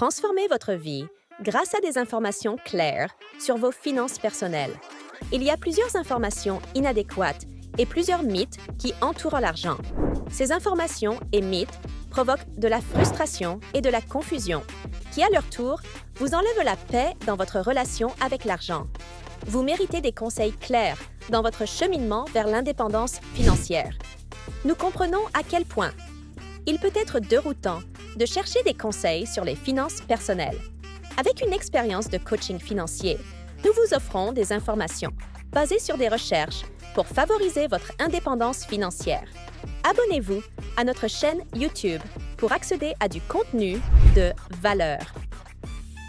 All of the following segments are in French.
Transformez votre vie grâce à des informations claires sur vos finances personnelles. Il y a plusieurs informations inadéquates et plusieurs mythes qui entourent l'argent. Ces informations et mythes provoquent de la frustration et de la confusion, qui à leur tour vous enlèvent la paix dans votre relation avec l'argent. Vous méritez des conseils clairs dans votre cheminement vers l'indépendance financière. Nous comprenons à quel point il peut être déroutant de chercher des conseils sur les finances personnelles. Avec une expérience de coaching financier, nous vous offrons des informations basées sur des recherches pour favoriser votre indépendance financière. Abonnez-vous à notre chaîne YouTube pour accéder à du contenu de valeur.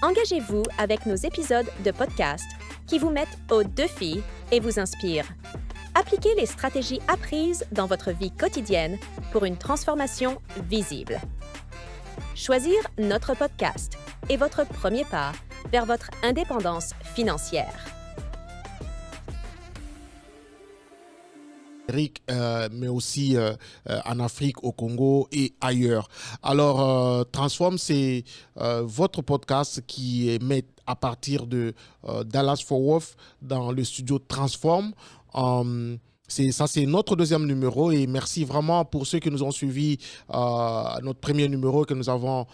Engagez-vous avec nos épisodes de podcast qui vous mettent au défi et vous inspirent. Appliquez les stratégies apprises dans votre vie quotidienne pour une transformation visible. Choisir notre podcast est votre premier pas vers votre indépendance financière. Mais aussi en Afrique, au Congo et ailleurs. Alors, Transform, c'est votre podcast qui émet à partir de Dallas-Fort Worth dans le studio Transform. C'est notre deuxième numéro et merci vraiment pour ceux qui nous ont suivis notre premier numéro que nous avons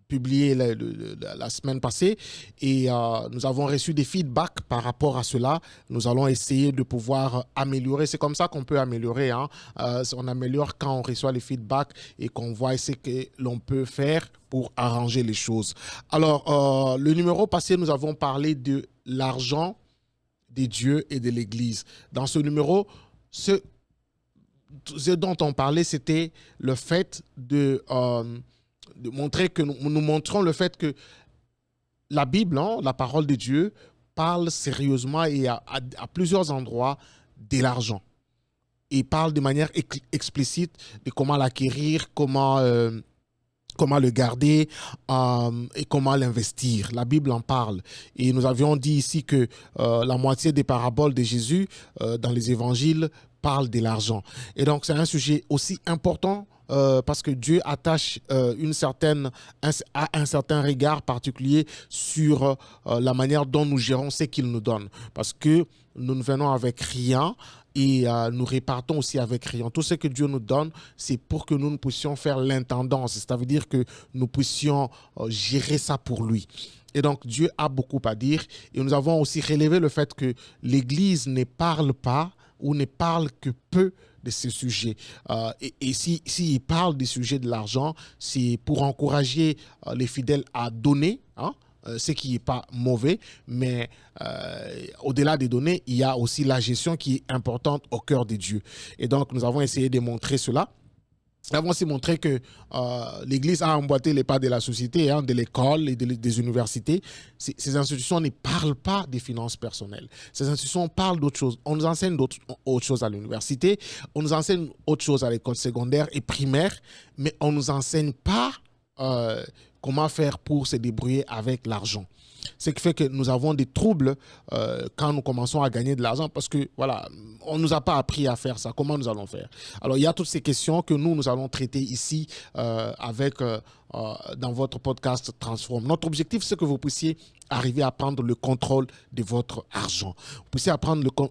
publié la semaine passée et nous avons reçu des feedbacks par rapport à cela. Nous allons essayer de pouvoir améliorer. C'est comme ça qu'on peut améliorer. On améliore quand on reçoit les feedbacks et qu'on voit ce que l'on peut faire pour arranger les choses. Alors, le numéro passé, nous avons parlé de l'argent, des dieux et de l'Église. Dans ce numéro, ce dont on parlait, c'était le fait de montrer que nous montrons le fait que la Bible, la parole de Dieu, parle sérieusement et à plusieurs endroits de l'argent. Et parle de manière explicite de comment l'acquérir, comment le garder et comment l'investir. La Bible en parle. Et nous avions dit ici que la moitié des paraboles de Jésus dans les évangiles parlent de l'argent. Et donc, c'est un sujet aussi important parce que Dieu attache un certain regard particulier sur la manière dont nous gérons ce qu'il nous donne. Parce que nous ne venons avec rien et nous répartons aussi avec rien. Tout ce que Dieu nous donne, c'est pour que nous puissions faire l'intendance. Ça veut dire que nous puissions gérer ça pour lui. Et donc, Dieu a beaucoup à dire. Et nous avons aussi relevé le fait que l'Église ne parle pas ou ne parle que peu de ces sujets. Et s'il parle des sujets de l'argent, c'est pour encourager les fidèles à donner, ce qui n'est pas mauvais, mais au-delà des données, il y a aussi la gestion qui est importante au cœur de Dieu. Et donc, nous avons essayé de montrer cela. Nous avons aussi montré que l'Église a emboîté les pas de la société, de l'école et des universités. Ces institutions ne parlent pas des finances personnelles. Ces institutions parlent d'autres choses. On nous enseigne autre chose à l'université, on nous enseigne autre chose à l'école secondaire et primaire, mais on ne nous enseigne pas comment faire pour se débrouiller avec l'argent. Ce qui fait que nous avons des troubles quand nous commençons à gagner de l'argent parce que, voilà, on ne nous a pas appris à faire ça. Comment nous allons faire? Alors, il y a toutes ces questions que nous allons traiter ici dans votre podcast Transform. Notre objectif, c'est que vous puissiez arriver à prendre le contrôle de votre argent. Vous puissiez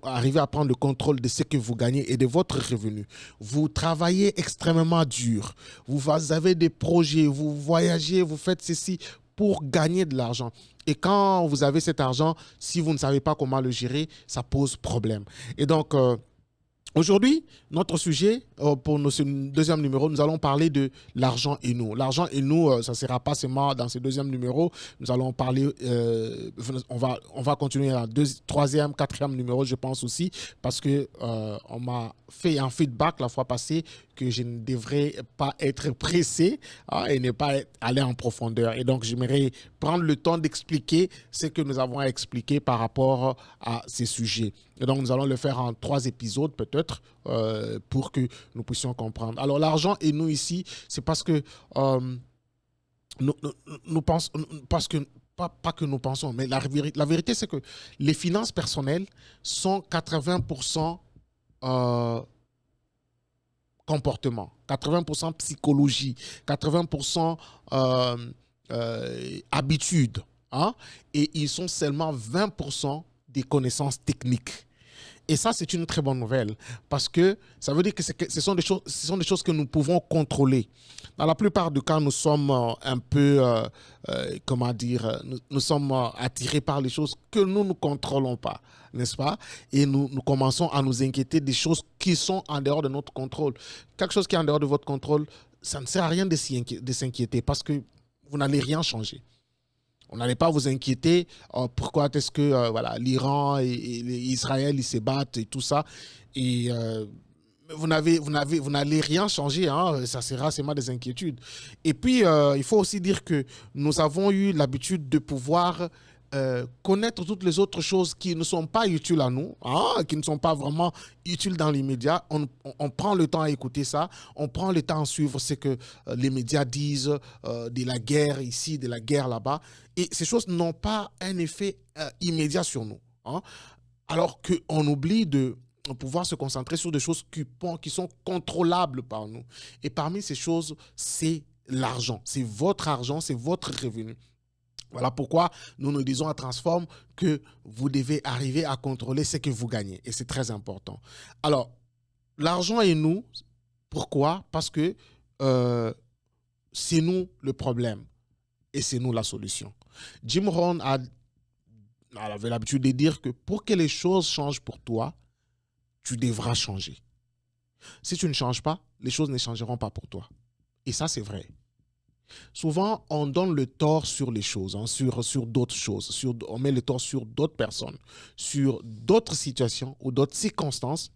arriver à prendre le contrôle de ce que vous gagnez et de votre revenu. Vous travaillez extrêmement dur. Vous avez des projets, vous voyagez, vous faites ceci pour gagner de l'argent. Et quand vous avez cet argent, si vous ne savez pas comment le gérer, ça pose problème. Et donc, aujourd'hui, notre sujet, pour ce deuxième numéro, nous allons parler de l'argent et nous. L'argent et nous, ça ne sera pas seulement dans ce deuxième numéro. Nous allons parler, on va continuer à troisième, quatrième numéro, je pense aussi, parce qu'on m'a fait un feedback la fois passée que je ne devrais pas être pressé et ne pas aller en profondeur. Et donc, j'aimerais prendre le temps d'expliquer ce que nous avons à expliquer par rapport à ces sujets. Et donc, nous allons le faire en 3 épisodes peut-être pour que nous puissions comprendre. Alors, l'argent et nous ici, c'est parce que nous pensons, parce que pas que nous pensons, mais la vérité, c'est que les finances personnelles sont 80% comportement, 80% psychologie, 80% habitudes, hein, et ils ont seulement 20% des connaissances techniques. Et ça, c'est une très bonne nouvelle parce que ça veut dire que ce sont des choses que nous pouvons contrôler. Dans la plupart des cas, nous sommes un peu, comment dire, nous sommes attirés par les choses que nous ne contrôlons pas, n'est-ce pas? Et nous commençons à nous inquiéter des choses qui sont en dehors de notre contrôle. Quelque chose qui est en dehors de votre contrôle, ça ne sert à rien de s'inquiéter parce que vous n'allez rien changer. On n'allait pas vous inquiéter pourquoi est-ce que voilà, l'Iran et Israël ils se battent et tout ça. Et vous n'allez rien changer, hein, ça sera seulement des inquiétudes. Et puis, il faut aussi dire que nous avons eu l'habitude de pouvoir connaître toutes les autres choses qui ne sont pas utiles à nous, hein, qui ne sont pas vraiment utiles dans l'immédiat. On prend le temps à écouter ça, on prend le temps à suivre ce que les médias disent de la guerre ici, de la guerre là-bas. Et ces choses n'ont pas un effet immédiat sur nous, hein, alors qu'on oublie de pouvoir se concentrer sur des choses qui sont contrôlables par nous. Et parmi ces choses, c'est l'argent, c'est votre revenu. Voilà pourquoi nous disons à Transform que vous devez arriver à contrôler ce que vous gagnez. Et c'est très important. Alors, l'argent et nous, pourquoi? Parce que c'est nous le problème et c'est nous la solution. Jim Rohn avait l'habitude de dire que pour que les choses changent pour toi, tu devras changer. Si tu ne changes pas, les choses ne changeront pas pour toi. Et ça, c'est vrai. Souvent, on donne le tort sur les choses, hein, sur d'autres choses. On met le tort sur d'autres personnes, sur d'autres situations ou d'autres circonstances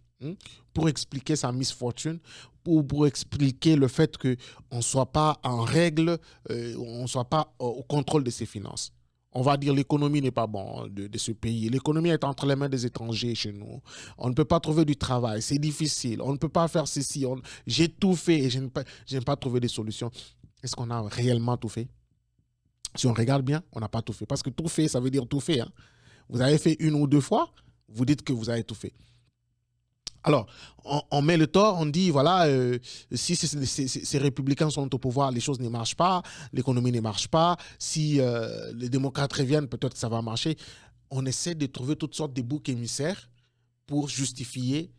pour expliquer sa misfortune, pour expliquer le fait qu'on ne soit pas en règle, on ne soit pas au contrôle de ses finances. On va dire l'économie n'est pas bonne de ce pays. L'économie est entre les mains des étrangers chez nous. On ne peut pas trouver du travail, c'est difficile. On ne peut pas faire ceci. J'ai tout fait et je n'ai pas trouvé de solution. Est-ce qu'on a réellement tout fait? Si on regarde bien, on n'a pas tout fait. Parce que tout fait, ça veut dire tout fait. Hein. Vous avez fait une ou deux fois, vous dites que vous avez tout fait. Alors, on met le tort, on dit, voilà, si ces républicains sont au pouvoir, les choses ne marchent pas, l'économie ne marche pas, si les démocrates reviennent, peut-être que ça va marcher. On essaie de trouver toutes sortes de boucs émissaires pour justifier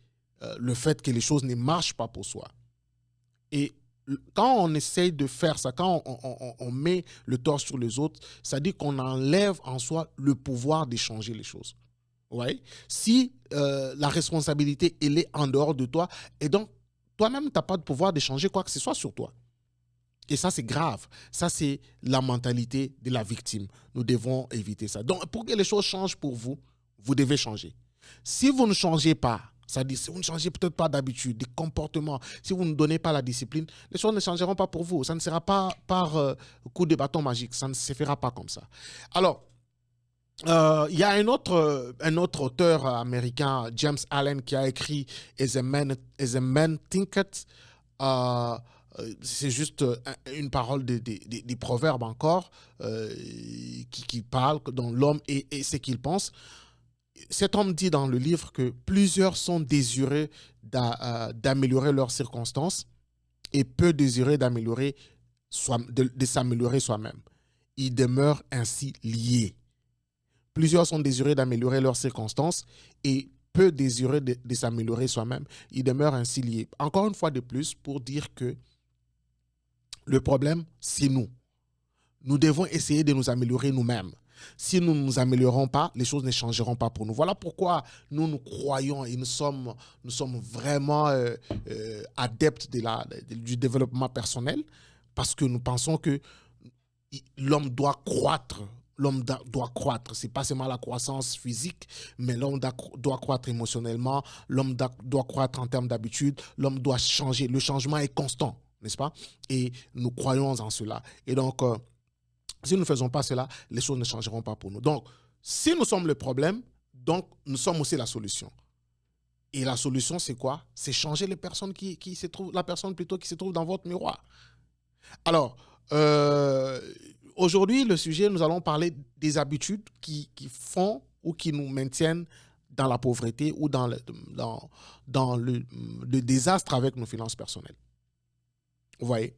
le fait que les choses ne marchent pas pour soi. Et quand on essaye de faire ça, quand on met le tort sur les autres, ça dit qu'on enlève en soi le pouvoir de changer les choses. Ouais. Si la responsabilité, elle est en dehors de toi, et donc toi-même, tu n'as pas de pouvoir de changer quoi que ce soit sur toi. Et ça, c'est grave. Ça, c'est la mentalité de la victime. Nous devons éviter ça. Donc, pour que les choses changent pour vous, vous devez changer. Si vous ne changez pas, c'est-à-dire, si vous ne changez peut-être pas d'habitude, des comportements, si vous ne donnez pas la discipline, les choses ne changeront pas pour vous. Ça ne sera pas par coup de bâton magique. Ça ne se fera pas comme ça. Alors, il y a un autre auteur américain, James Allen, qui a écrit As a Man Thinketh. C'est juste une parole des proverbes encore qui parle dans l'homme et ce qu'il pense. Cet homme dit dans le livre que plusieurs sont désireux d'améliorer leurs circonstances et peu désireux de s'améliorer soi-même. Ils demeurent ainsi liés. Plusieurs sont désireux d'améliorer leurs circonstances et peu désireux de s'améliorer soi-même. Ils demeurent ainsi liés. Encore une fois de plus, pour dire que le problème, c'est nous. Nous devons essayer de nous améliorer nous-mêmes. Si nous ne nous améliorons pas, les choses ne changeront pas pour nous. Voilà pourquoi nous croyons et nous sommes vraiment adeptes du développement personnel, parce que nous pensons que l'homme doit croître. L'homme doit croître. Ce n'est pas seulement la croissance physique, mais l'homme doit croître émotionnellement, l'homme doit croître en termes d'habitude, l'homme doit changer. Le changement est constant, n'est-ce pas? Et nous croyons en cela. Et donc, si nous ne faisons pas cela, les choses ne changeront pas pour nous. Donc, si nous sommes le problème, donc nous sommes aussi la solution. Et la solution, c'est quoi? C'est changer les personnes la personne plutôt qui se trouve dans votre miroir. Alors, aujourd'hui, le sujet, nous allons parler des habitudes qui font ou qui nous maintiennent dans la pauvreté ou dans le désastre avec nos finances personnelles. Vous voyez,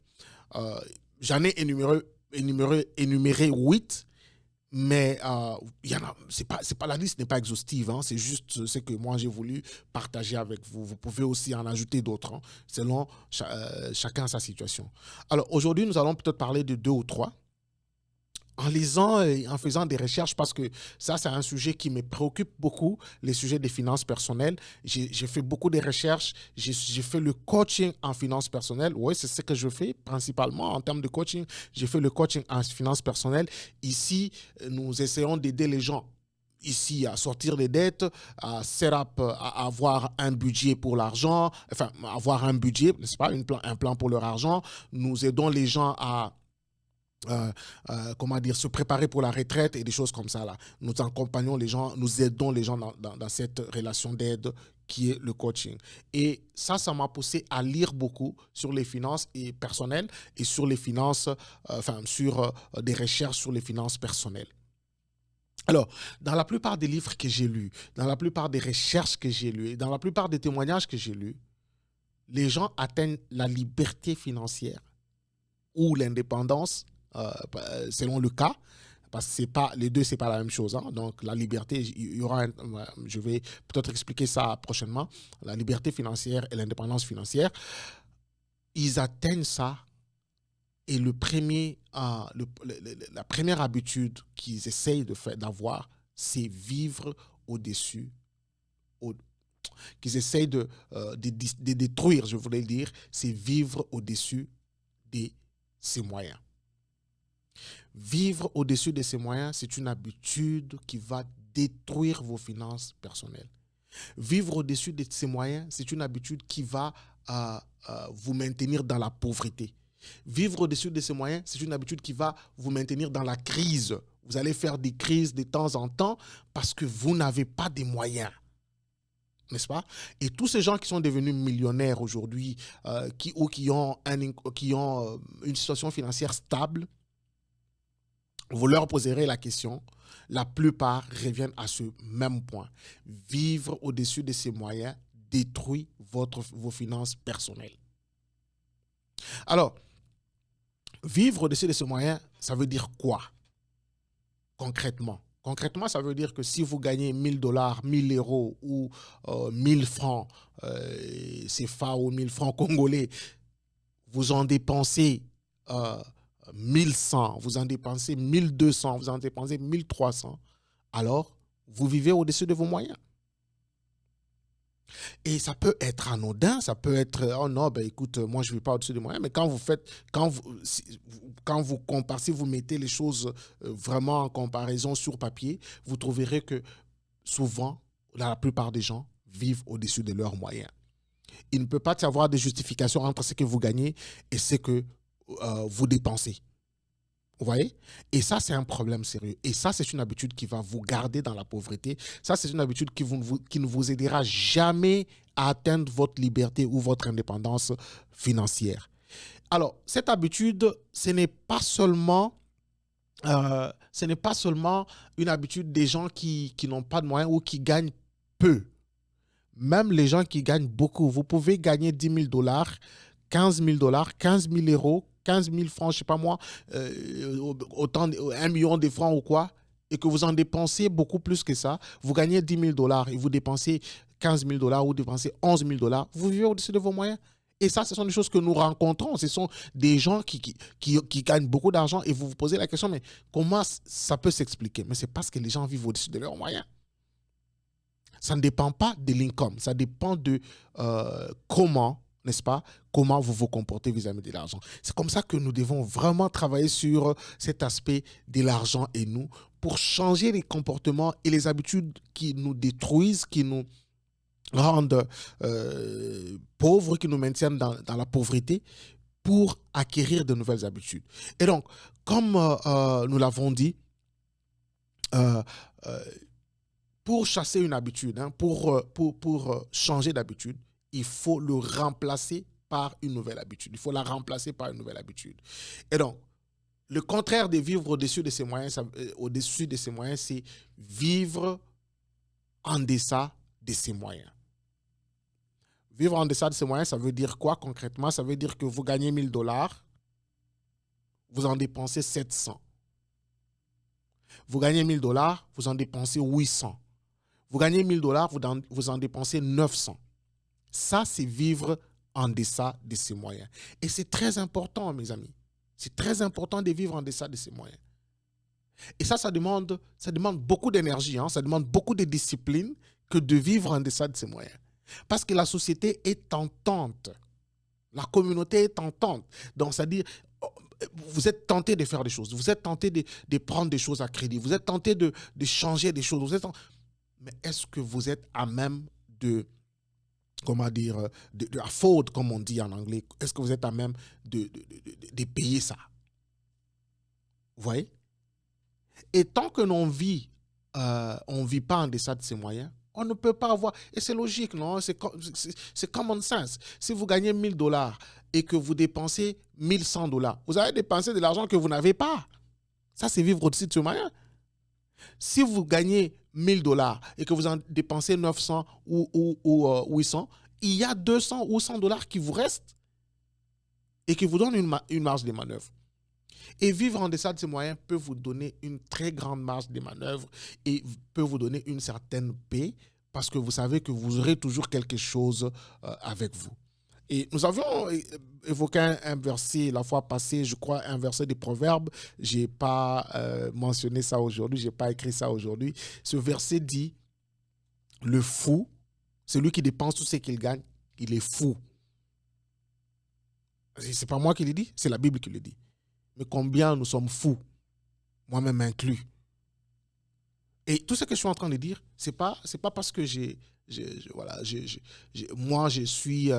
j'en ai énuméré énumérer 8, mais la liste n'est pas exhaustive, hein, c'est juste ce que moi j'ai voulu partager avec vous. Vous pouvez aussi en ajouter d'autres, hein, selon chacun sa situation. Alors aujourd'hui, nous allons peut-être parler de 2 ou 3. En lisant et en faisant des recherches, parce que ça, c'est un sujet qui me préoccupe beaucoup, les sujets des finances personnelles. J'ai fait beaucoup de recherches, j'ai fait le coaching en finances personnelles. Oui, c'est ce que je fais principalement en termes de coaching. J'ai fait le coaching en finances personnelles. Ici, nous essayons d'aider les gens ici à sortir des dettes, à set up, à avoir un budget pour l'argent, enfin, avoir un budget, n'est-ce pas, un plan pour leur argent. Nous aidons les gens à se préparer pour la retraite et des choses comme ça là. Nous accompagnons les gens, nous aidons les gens dans cette relation d'aide qui est le coaching. Et ça m'a poussé à lire beaucoup sur les finances et personnelles et sur les finances, sur des recherches sur les finances personnelles. Alors, dans la plupart des livres que j'ai lus, dans la plupart des recherches que j'ai lues, et dans la plupart des témoignages que j'ai lus, les gens atteignent la liberté financière ou l'indépendance, selon le cas, parce que les deux, c'est pas la même chose, hein. Donc, la liberté, je vais peut-être expliquer ça prochainement, la liberté financière et l'indépendance financière, ils atteignent ça. Et la première habitude qu'ils essayent d'avoir, c'est vivre au-dessus, qu'ils essayent de détruire, je voulais dire, c'est vivre au-dessus de ses moyens. Vivre au-dessus de ses moyens, c'est une habitude qui va détruire vos finances personnelles. Vivre au-dessus de ses moyens, c'est une habitude qui va vous maintenir dans la pauvreté. Vivre au-dessus de ses moyens, c'est une habitude qui va vous maintenir dans la crise. Vous allez faire des crises de temps en temps parce que vous n'avez pas de moyens. N'est-ce pas? Et tous ces gens qui sont devenus millionnaires aujourd'hui, qui ont une situation financière stable, vous leur poserez la question, la plupart reviennent à ce même point. Vivre au-dessus de ses moyens détruit vos finances personnelles. Alors, vivre au-dessus de ses moyens, ça veut dire quoi concrètement? Concrètement, ça veut dire que si vous gagnez $1000, 1000 euros ou 1000 francs CFA ou 1000 francs congolais, vous en dépensez 1100, vous en dépensez 1200, vous en dépensez 1300, alors vous vivez au-dessus de vos moyens. Et ça peut être anodin, ça peut être oh non, ben écoute, moi je ne vis pas au-dessus de moyens, mais si vous mettez les choses vraiment en comparaison sur papier, vous trouverez que souvent, la plupart des gens vivent au-dessus de leurs moyens. Il ne peut pas y avoir de justification entre ce que vous gagnez et ce que vous dépensez. Vous voyez? Et ça, c'est un problème sérieux. Et ça, c'est une habitude qui va vous garder dans la pauvreté. Ça, c'est une habitude qui ne vous aidera jamais à atteindre votre liberté ou votre indépendance financière. Alors, cette habitude, ce n'est pas seulement une habitude des gens qui n'ont pas de moyens ou qui gagnent peu. Même les gens qui gagnent beaucoup, vous pouvez gagner $10 000, $15 000, 15 000 euros, 15 000 francs, je ne sais pas moi, 1 million de francs ou quoi, et que vous en dépensez beaucoup plus que ça, vous gagnez $10 000 et vous dépensez 15 000 ou vous dépensez 11 000 $, vous vivez au-dessus de vos moyens. Et ça, ce sont des choses que nous rencontrons. Ce sont des gens qui gagnent beaucoup d'argent et vous vous posez la question, mais comment ça peut s'expliquer? Mais c'est parce que les gens vivent au-dessus de leurs moyens. Ça ne dépend pas de l'income, ça dépend de comment, n'est-ce pas, comment vous vous comportez vis-à-vis de l'argent. C'est comme ça que nous devons vraiment travailler sur cet aspect de l'argent et nous, pour changer les comportements et les habitudes qui nous détruisent, qui nous rendent pauvres, qui nous maintiennent dans la pauvreté, pour acquérir de nouvelles habitudes. Et donc, comme nous l'avons dit, pour chasser une habitude, hein, pour changer d'habitude, il faut le remplacer par une nouvelle habitude. Il faut la remplacer par une nouvelle habitude. Et donc, le contraire de vivre au-dessus de ses moyens, c'est vivre en deçà de ses moyens. Vivre en deçà de ses moyens, ça veut dire quoi concrètement? Ça veut dire que vous gagnez $1000, vous en dépensez 700. Vous gagnez $1000, vous en dépensez 800. Vous gagnez $1000, vous en dépensez 900. Ça, c'est vivre en deçà de ses moyens. Et c'est très important, mes amis. C'est très important de vivre en deçà de ses moyens. Et ça demande beaucoup d'énergie, hein? Ça demande beaucoup de discipline que de vivre en deçà de ses moyens. Parce que la société est tentante. La communauté est tentante. Donc, c'est-à-dire, vous êtes tenté de faire des choses. Vous êtes tenté de prendre des choses à crédit. Vous êtes tenté de changer des choses. Mais est-ce que vous êtes à même de afford, comme on dit en anglais? Est-ce que vous êtes à même de payer ça? Vous voyez? Et tant que l'on vit, on ne vit pas en deçà de ses moyens, on ne peut pas avoir... Et c'est logique, non? C'est common sense. Si vous gagnez $1000 et que vous dépensez $1100, vous allez dépenser de l'argent que vous n'avez pas. Ça, c'est vivre au-dessus de ses moyens. Si vous gagnez $1000 et que vous en dépensez 900 ou 800, il y a 200 ou $100 qui vous restent et qui vous donnent une marge de manœuvre. Et vivre en deçà de ses moyens peut vous donner une très grande marge de manœuvre et peut vous donner une certaine paix parce que vous savez que vous aurez toujours quelque chose avec vous. Et nous avions évoqué un verset la fois passée, je crois, un verset des Proverbes. Je n'ai pas mentionné ça aujourd'hui, je n'ai pas écrit ça aujourd'hui. Ce verset dit, le fou, celui qui dépense tout ce qu'il gagne, il est fou. Ce n'est pas moi qui le dis, c'est la Bible qui le dit. Mais combien nous sommes fous, moi-même inclus. Et tout ce que je suis en train de dire, c'est pas parce que moi je suis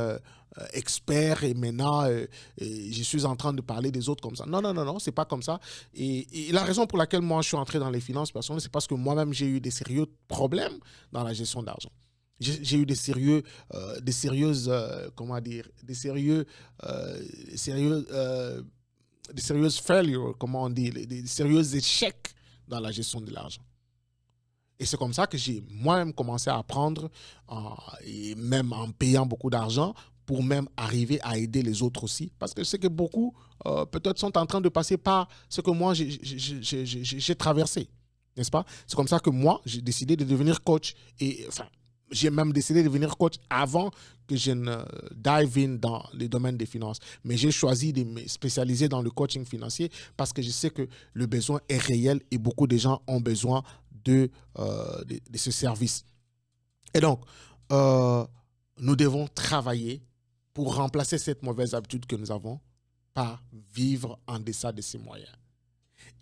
expert et maintenant je suis en train de parler des autres comme ça. Non, c'est pas comme ça. Et la raison pour laquelle moi je suis entré dans les finances personnelles, c'est parce que moi-même j'ai eu des sérieux problèmes dans la gestion d'argent. J'ai eu des sérieuses failures, comment on dit, des sérieux échecs dans la gestion de l'argent. Et c'est comme ça que j'ai moi-même commencé à apprendre, et même en payant beaucoup d'argent, pour même arriver à aider les autres aussi. Parce que je sais que beaucoup, peut-être, sont en train de passer par ce que moi, j'ai traversé. N'est-ce pas? C'est comme ça que moi, j'ai décidé de devenir coach. Et enfin, j'ai même décidé de devenir coach avant que je ne dive in dans les domaines des finances. Mais j'ai choisi de me spécialiser dans le coaching financier parce que je sais que le besoin est réel et beaucoup de gens ont besoin de ce service. Et donc, nous devons travailler pour remplacer cette mauvaise habitude que nous avons par vivre en deçà de ses moyens.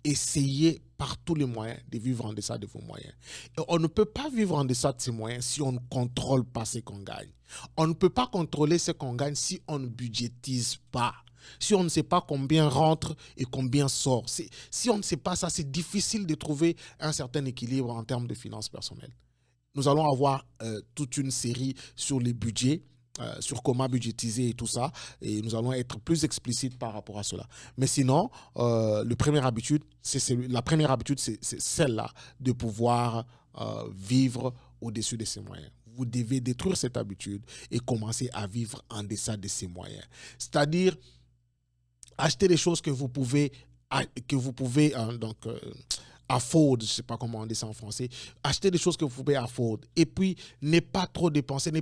Essayez par tous les moyens de vivre en deçà de vos moyens. Et on ne peut pas vivre en deçà de ses moyens si on ne contrôle pas ce qu'on gagne. On ne peut pas contrôler ce qu'on gagne si on ne budgétise pas. Si on ne sait pas combien rentre et combien sort. Si on ne sait pas ça, c'est difficile de trouver un certain équilibre en termes de finances personnelles. Nous allons avoir toute une série sur les budgets, sur comment budgétiser et tout ça. Et nous allons être plus explicites par rapport à cela. Mais sinon, la première habitude, c'est celle-là de pouvoir vivre au-dessus de ses moyens. Vous devez détruire cette habitude et commencer à vivre en deçà de ses moyens. C'est-à-dire, acheter des choses que vous pouvez afford, je ne sais pas comment on dit ça en français, acheter des choses que vous pouvez afford et puis ne pas trop dépenser,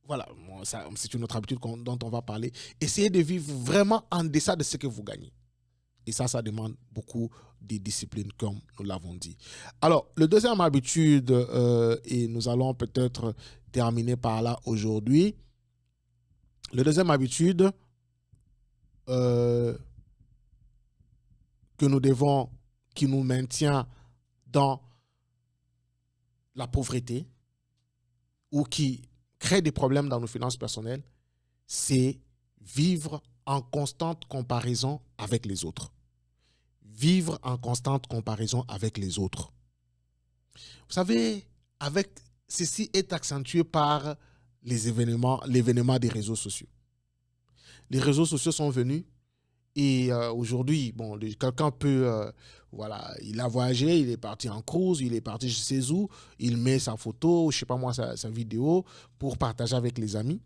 voilà, ça, c'est une autre habitude dont on va parler. Essayez de vivre vraiment en deçà de ce que vous gagnez. Et ça demande beaucoup de discipline, comme nous l'avons dit. Alors, le deuxième habitude, et nous allons peut-être terminer par là aujourd'hui. Le deuxième habitude qui nous maintient dans la pauvreté ou qui crée des problèmes dans nos finances personnelles, c'est vivre en constante comparaison avec les autres. Vivre en constante comparaison avec les autres. Vous savez, ceci est accentué par l'événement des réseaux sociaux. Les réseaux sociaux sont venus et aujourd'hui, quelqu'un peut, il a voyagé, il est parti en cruise, il est parti je sais où, il met sa photo, je sais pas moi, sa vidéo pour partager avec les amis.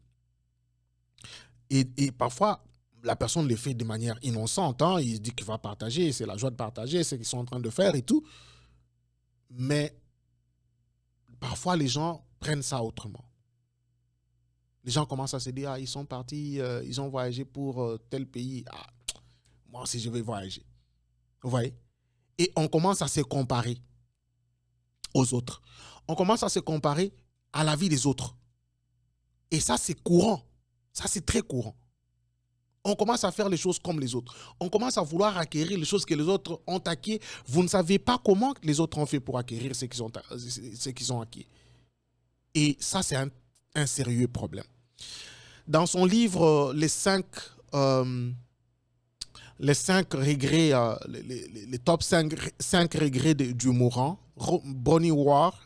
Et parfois, la personne le fait de manière innocente. Hein. Il dit qu'il va partager, c'est la joie de partager, c'est ce qu'ils sont en train de faire et tout. Mais parfois, les gens prennent ça autrement. Les gens commencent à se dire, ah, ils sont partis, ils ont voyagé pour tel pays. Ah, moi aussi, je vais voyager. Vous voyez? Et on commence à se comparer aux autres. On commence à se comparer à la vie des autres. Et ça, c'est courant. Ça, c'est très courant. On commence à faire les choses comme les autres. On commence à vouloir acquérir les choses que les autres ont acquises. Vous ne savez pas comment les autres ont fait pour acquérir ce qu'ils ont acquis. Et ça, c'est un sérieux problème. Dans son livre, les 5 regrets, les top 5 regrets du mourant, Bronnie Ware,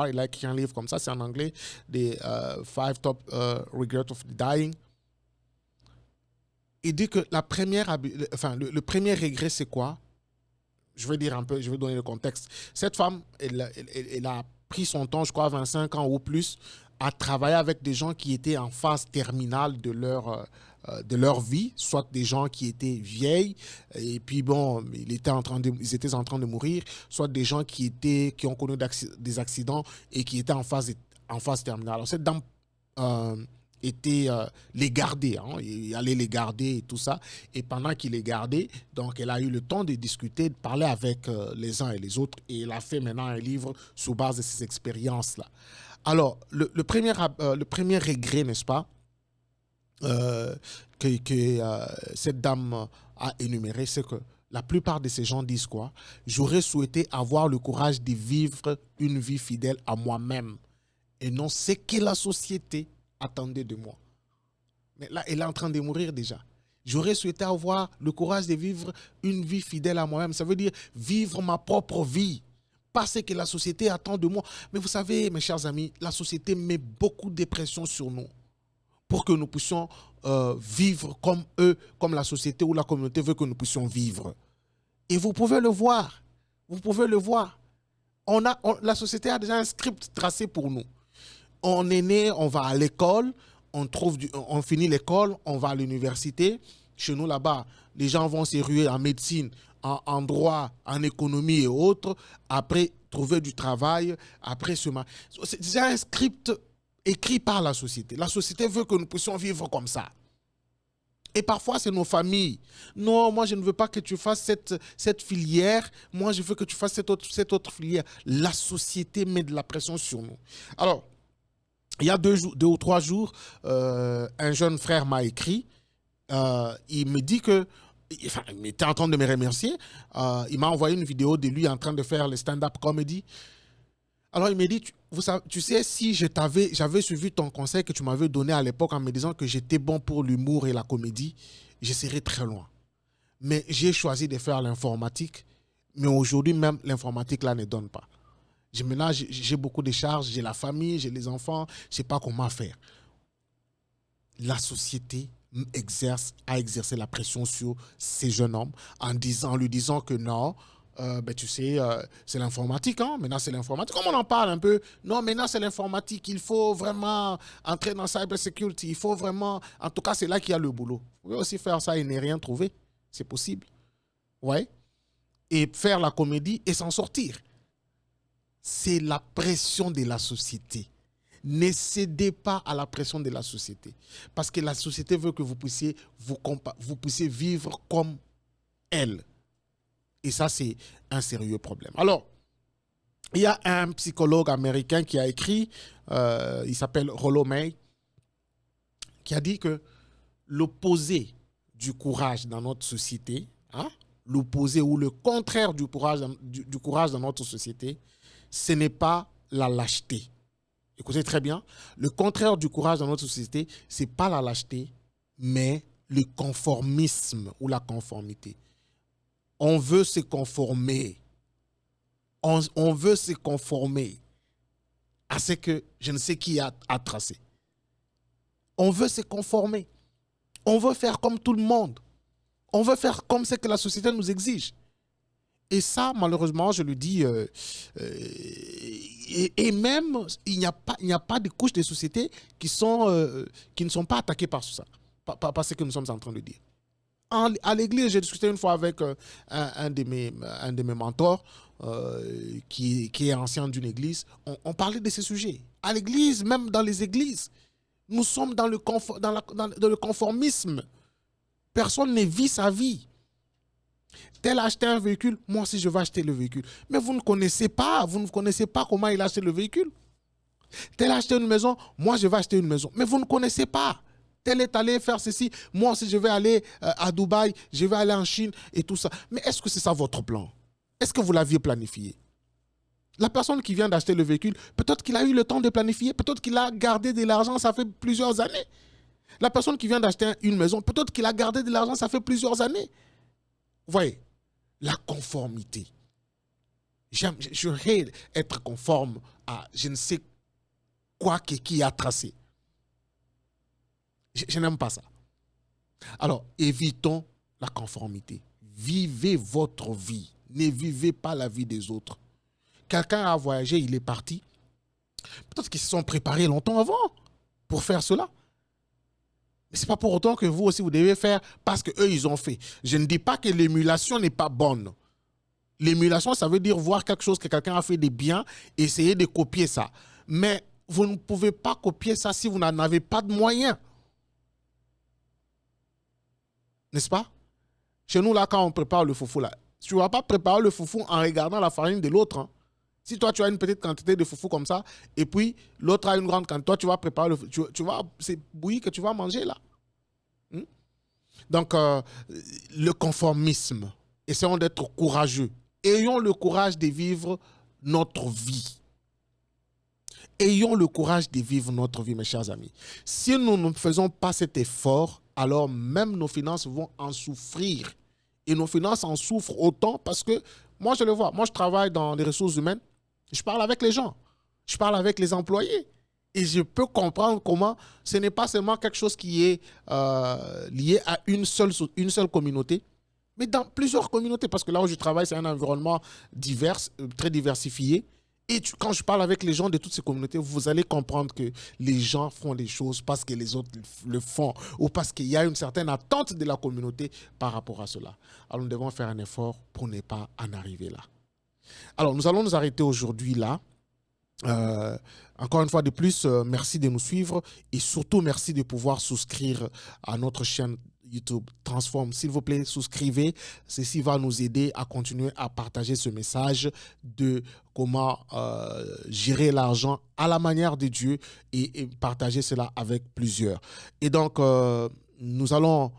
il a écrit un livre comme ça, c'est en anglais, des 5 top regrets of the dying. Il dit que le premier regret, c'est quoi? Je vais dire un peu, je vais donner le contexte. Cette femme, elle a pris son temps, je crois 25 ans ou plus, à travailler avec des gens qui étaient en phase terminale de leur vie, soit des gens qui étaient vieilles, et puis bon, ils étaient en train de mourir, soit des gens qui ont connu des accidents et qui étaient en phase terminale. Alors cette dame était les garder, hein, il allait les garder et tout ça, et pendant qu'il les gardait, donc elle a eu le temps de discuter, de parler avec les uns et les autres, et elle a fait maintenant un livre sur base de ces expériences-là. Alors, le premier regret, n'est-ce pas, que cette dame a énuméré, c'est que la plupart de ces gens disent quoi? J'aurais souhaité avoir le courage de vivre une vie fidèle à moi-même et non ce que la société attendait de moi. Mais là, elle est en train de mourir déjà. J'aurais souhaité avoir le courage de vivre une vie fidèle à moi-même. Ça veut dire vivre ma propre vie. Pas ce que la société attend de moi. Mais vous savez, mes chers amis, la société met beaucoup de pression sur nous pour que nous puissions vivre comme eux, comme la société ou la communauté veut que nous puissions vivre. Et vous pouvez le voir. Vous pouvez le voir. La société a déjà un script tracé pour nous. On est né, on va à l'école, on finit l'école, on va à l'université. Chez nous, là-bas, les gens vont se ruer en médecine, en droit, en économie et autres. Après, trouver du travail. Après, c'est déjà un script écrit par la société. La société veut que nous puissions vivre comme ça. Et parfois, c'est nos familles. Non, moi, je ne veux pas que tu fasses cette filière. Moi, je veux que tu fasses cette autre filière. La société met de la pression sur nous. Alors, il y a 2 ou 3 jours, un jeune frère m'a écrit. Il me dit que, il était en train de me remercier. Il m'a envoyé une vidéo de lui en train de faire le stand-up comedy. Alors, il me dit, tu sais, si j'avais suivi ton conseil que tu m'avais donné à l'époque en me disant que j'étais bon pour l'humour et la comédie, je serais très loin. Mais j'ai choisi de faire l'informatique. Mais aujourd'hui, même l'informatique, là, ne donne pas. Maintenant, j'ai beaucoup de charges, j'ai la famille, j'ai les enfants, je ne sais pas comment faire. La société a exercé la pression sur ces jeunes hommes en lui disant que non, tu sais, c'est l'informatique, hein? Maintenant c'est l'informatique. Comme on en parle un peu, non, maintenant c'est l'informatique, il faut vraiment entrer dans cybersecurity, il faut vraiment, en tout cas c'est là qu'il y a le boulot. Vous pouvez aussi faire ça et ne rien trouver, c'est possible. Ouais. Et faire la comédie et s'en sortir. C'est la pression de la société. Ne cédez pas à la pression de la société. Parce que la société veut que vous puissiez vivre comme elle. Et ça, c'est un sérieux problème. Alors, il y a un psychologue américain qui a écrit, il s'appelle Rollo May, qui a dit que l'opposé du courage dans notre société, hein, l'opposé ou le contraire du courage dans notre société, ce n'est pas la lâcheté. Écoutez très bien, le contraire du courage dans notre société, ce n'est pas la lâcheté, mais le conformisme ou la conformité. On veut se conformer. On veut se conformer à ce que je ne sais qui a tracé. On veut se conformer. On veut faire comme tout le monde. On veut faire comme ce que la société nous exige. Et ça, malheureusement, je le dis, et même, il n'y a pas de couches de société qui ne sont pas attaquées par ça. pas ce que nous sommes en train de dire. À l'église, j'ai discuté une fois avec un de mes mentors qui est ancien d'une église. On parlait de ces sujets. À l'église, même dans les églises, nous sommes dans le conformisme. Personne ne vit sa vie. Tel a acheté un véhicule, moi aussi je vais acheter le véhicule. Mais vous ne connaissez pas comment il a acheté le véhicule. Tel a acheté une maison, moi je vais acheter une maison. Mais vous ne connaissez pas. Tel est allé faire ceci, moi aussi je vais aller à Dubaï, je vais aller en Chine et tout ça. Mais est-ce que c'est ça votre plan? Est-ce que vous l'aviez planifié? La personne qui vient d'acheter le véhicule, peut-être qu'il a eu le temps de planifier, peut-être qu'il a gardé de l'argent, ça fait plusieurs années. La personne qui vient d'acheter une maison, peut-être qu'il a gardé de l'argent, ça fait plusieurs années. Vous voyez, la conformité. J'aimerais être conforme à je ne sais quoi qui a tracé. Je n'aime pas ça. Alors, évitons la conformité. Vivez votre vie. Ne vivez pas la vie des autres. Quelqu'un a voyagé, il est parti. Peut-être qu'ils se sont préparés longtemps avant pour faire cela. Mais ce n'est pas pour autant que vous aussi, vous devez faire parce qu'eux, ils ont fait. Je ne dis pas que l'émulation n'est pas bonne. L'émulation, ça veut dire voir quelque chose que quelqu'un a fait de bien, essayer de copier ça. Mais vous ne pouvez pas copier ça si vous n'en avez pas de moyens. N'est-ce pas? Chez nous, là, quand on prépare le foufou, là, tu ne vas pas préparer le foufou en regardant la farine de l'autre. Hein. Si toi, tu as une petite quantité de foufou comme ça, et puis l'autre a une grande quantité, toi, tu vas préparer c'est bouilli que tu vas manger, là. Donc, le conformisme, essayons d'être courageux. Ayons le courage de vivre notre vie. Ayons le courage de vivre notre vie, mes chers amis. Si nous ne faisons pas cet effort, alors même nos finances vont en souffrir. Et nos finances en souffrent autant parce que, moi je le vois, moi je travaille dans les ressources humaines, je parle avec les gens, je parle avec les employés. Et je peux comprendre comment ce n'est pas seulement quelque chose qui est lié à une seule communauté, mais dans plusieurs communautés. Parce que là où je travaille, c'est un environnement divers, très diversifié. Et quand je parle avec les gens de toutes ces communautés, vous allez comprendre que les gens font les choses parce que les autres le font ou parce qu'il y a une certaine attente de la communauté par rapport à cela. Alors nous devons faire un effort pour ne pas en arriver là. Alors nous allons nous arrêter aujourd'hui là. Encore une fois de plus, merci de nous suivre et surtout merci de pouvoir souscrire à notre chaîne YouTube Transform. S'il vous plaît, souscrivez. Ceci va nous aider à continuer à partager ce message de comment gérer l'argent à la manière de Dieu et partager cela avec plusieurs. Et donc, nous allons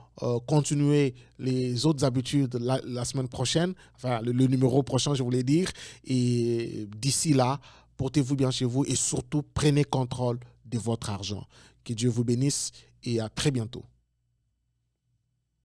continuer les autres habitudes la semaine prochaine, enfin le numéro prochain, je voulais dire. Et d'ici là, portez-vous bien chez vous et surtout prenez contrôle de votre argent. Que Dieu vous bénisse et à très bientôt.